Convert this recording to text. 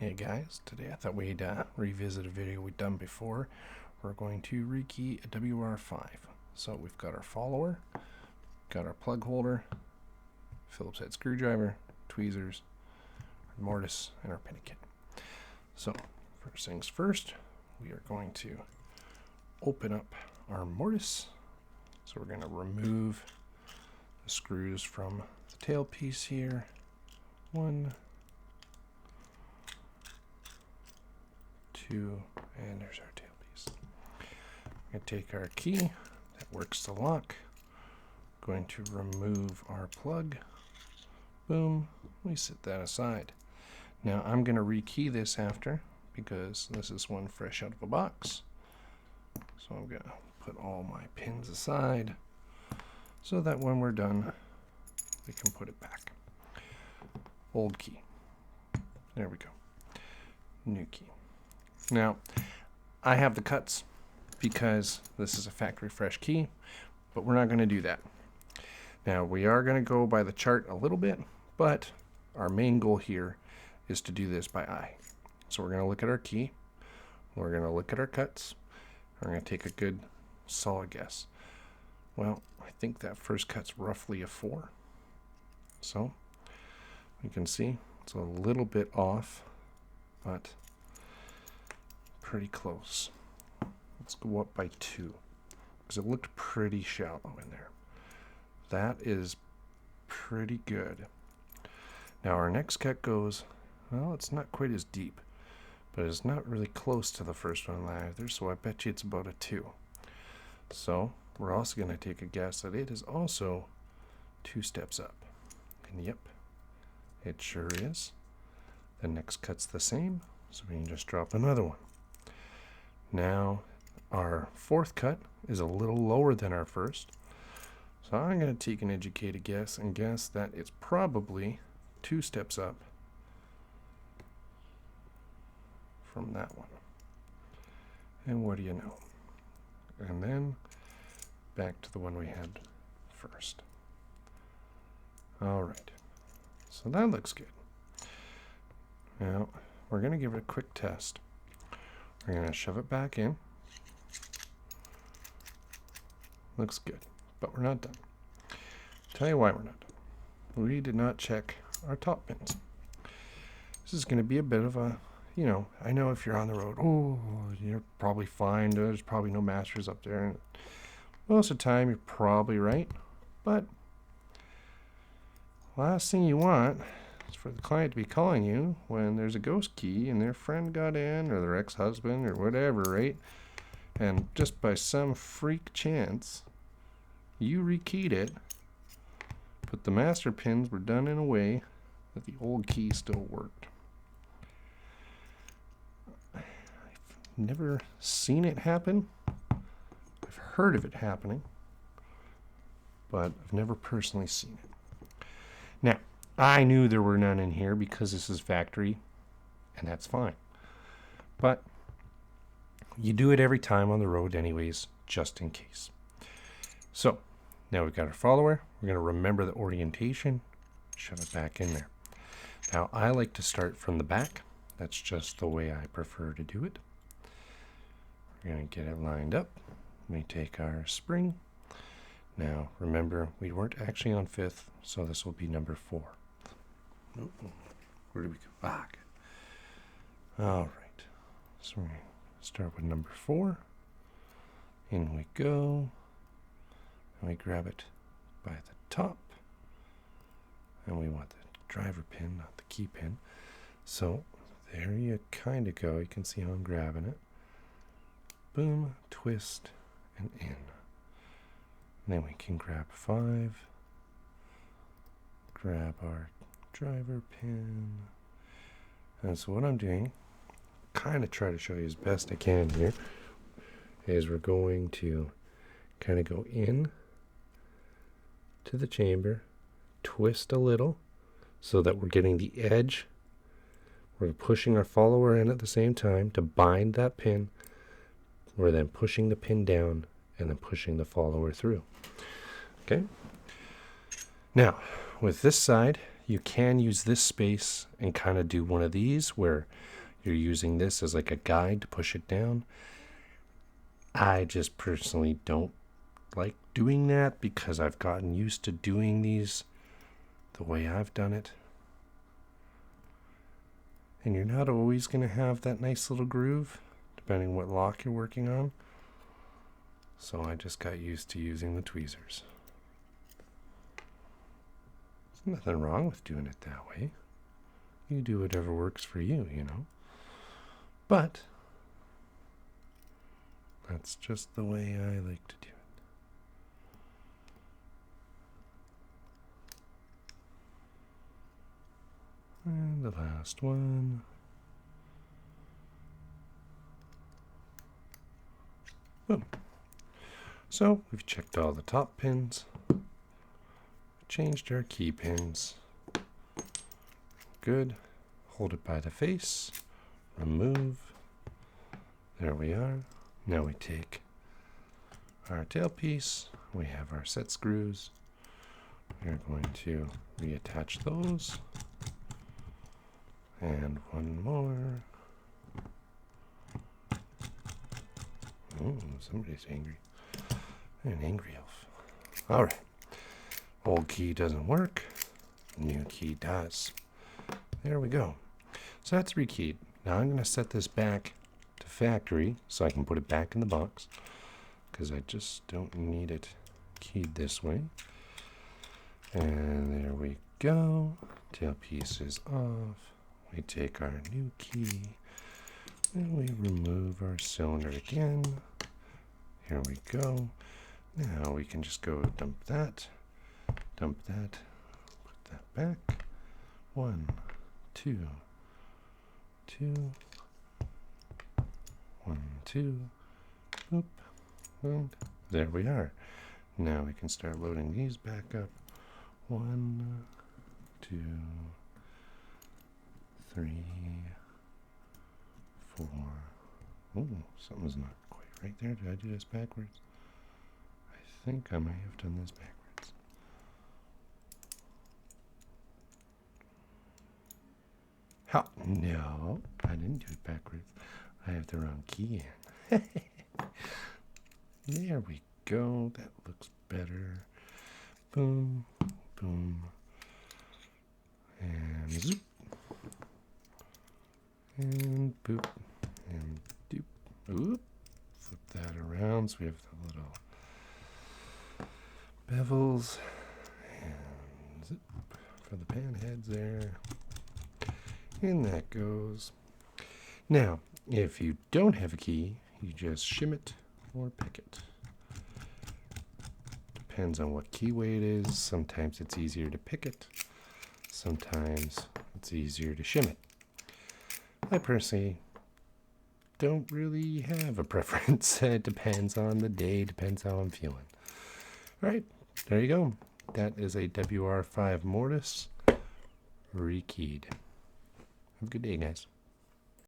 Hey guys, today I thought we'd revisit a video we've done before. We're going to rekey a WR5. So we've got our follower, got our plug holder, Phillips head screwdriver, tweezers, our mortise, and our pin kit. So first things first, we are going to open up our mortise. So we're going to remove the screws from the tail piece here. 1, 2, and there's our tail piece. We're going to take our key that works the lock. Going to remove our plug. Boom. We set that aside. Now I'm going to rekey this after because this is one fresh out of a box. So I'm going to put all my pins aside so that when we're done, we can put it back. Old key. There we go. New key. Now, I have the cuts because this is a factory fresh key, but we're not going to do that. Now, we are going to go by the chart a little bit, but our main goal here is to do this by eye. So we're going to look at our key, we're going to look at our cuts, we're going to take a good solid guess. Well, I think that first cut's roughly a 4. So, you can see it's a little bit off, but pretty close. Let's go up by 2 because it looked pretty shallow in there. That is pretty good. Now our next cut goes, well, it's not quite as deep, but it's not really close to the first one either, so I bet you it's about a 2. So we're also going to take a guess that it is also 2 steps up. And yep, it sure is. The next cut's the same, so we can just drop another one. Now our fourth cut is a little lower than our first, so I'm going to take an educated guess and guess that it's probably 2 steps up from that one. And what do you know? And then back to the one we had first. Alright, so that looks good. Now we're going to give it a quick test. We're going to shove it back in. Looks good, but we're not done. Tell you why we're not done. We did not check our top pins. This is going to be a bit of a, I know if you're on the road, you're probably fine. There's probably no masters up there. And most of the time, you're probably right. But last thing you want is for the client to be calling you when there's a ghost key and their friend got in, or their ex-husband, or whatever, right? And just by some freak chance, you rekeyed it, but the master pins were done in a way that the old key still worked. I've never seen it happen. I've heard of it happening, but I've never personally seen it. Now, I knew there were none in here because this is factory, and that's fine. But you do it every time on the road anyways, just in case. So, now we've got our follower. We're going to remember the orientation, shove it back in there. Now, I like to start from the back. That's just the way I prefer to do it. We're going to get it lined up. We take our spring. Now, remember, we weren't actually on 5th, so this will be number 4. Where do we go? Back. All right. So we're going to start with number 4. In we go. And we grab it by the top. And we want the driver pin, not the key pin. So there you kind of go. You can see how I'm grabbing it. Boom, twist, and in. And then we can grab 5. Grab our driver pin. And so what I'm doing, kind of try to show you as best I can here, is we're going to kind of go in to the chamber, twist a little so that we're getting the edge. We're pushing our follower in at the same time to bind that pin. We're then pushing the pin down and then pushing the follower through. Okay? Now, with this side, you can use this space and kind of do one of these where you're using this as like a guide to push it down. I just personally don't like doing that because I've gotten used to doing these the way I've done it. And you're not always going to have that nice little groove, depending what lock you're working on. So I just got used to using the tweezers. There's nothing wrong with doing it that way. You do whatever works for you, you know. But that's just the way I like to do it. And the last one. Boom. So we've checked all the top pins, changed our key pins. Good. Hold it by the face, remove. There we are. Now we take our tailpiece, we have our set screws. We're going to reattach those. And one more. Oh, somebody's angry. An angry elf. All right. Old key doesn't work. New key does. There we go. So that's rekeyed. Now I'm going to set this back to factory so I can put it back in the box because I just don't need it keyed this way. And there we go. Tailpiece is off. We take our new key and we remove our cylinder again. Here we go. Now we can just go dump that, put that back. 1, 2, 2, 1, 2, boop, and there we are. Now we can start loading these back up. 1, 2, 3, 4. Oh, something's not quite right there. Did I do this backwards? I think I may have done this backwards. How? No, I didn't do it backwards. I have the wrong key in. There we go. That looks better. Boom, boom, and zoop. And boop, and doop. Oop. Flip that around so we have the little bevels. And zip for the pan heads there. And that goes. Now, if you don't have a key, you just shim it or pick it. Depends on what keyway it is. Sometimes it's easier to pick it. Sometimes it's easier to shim it. I personally don't really have a preference. It depends on the day, depends how I'm feeling. All right, there you go. That is a WR5 Mortise Rekeyed. Have a good day, guys.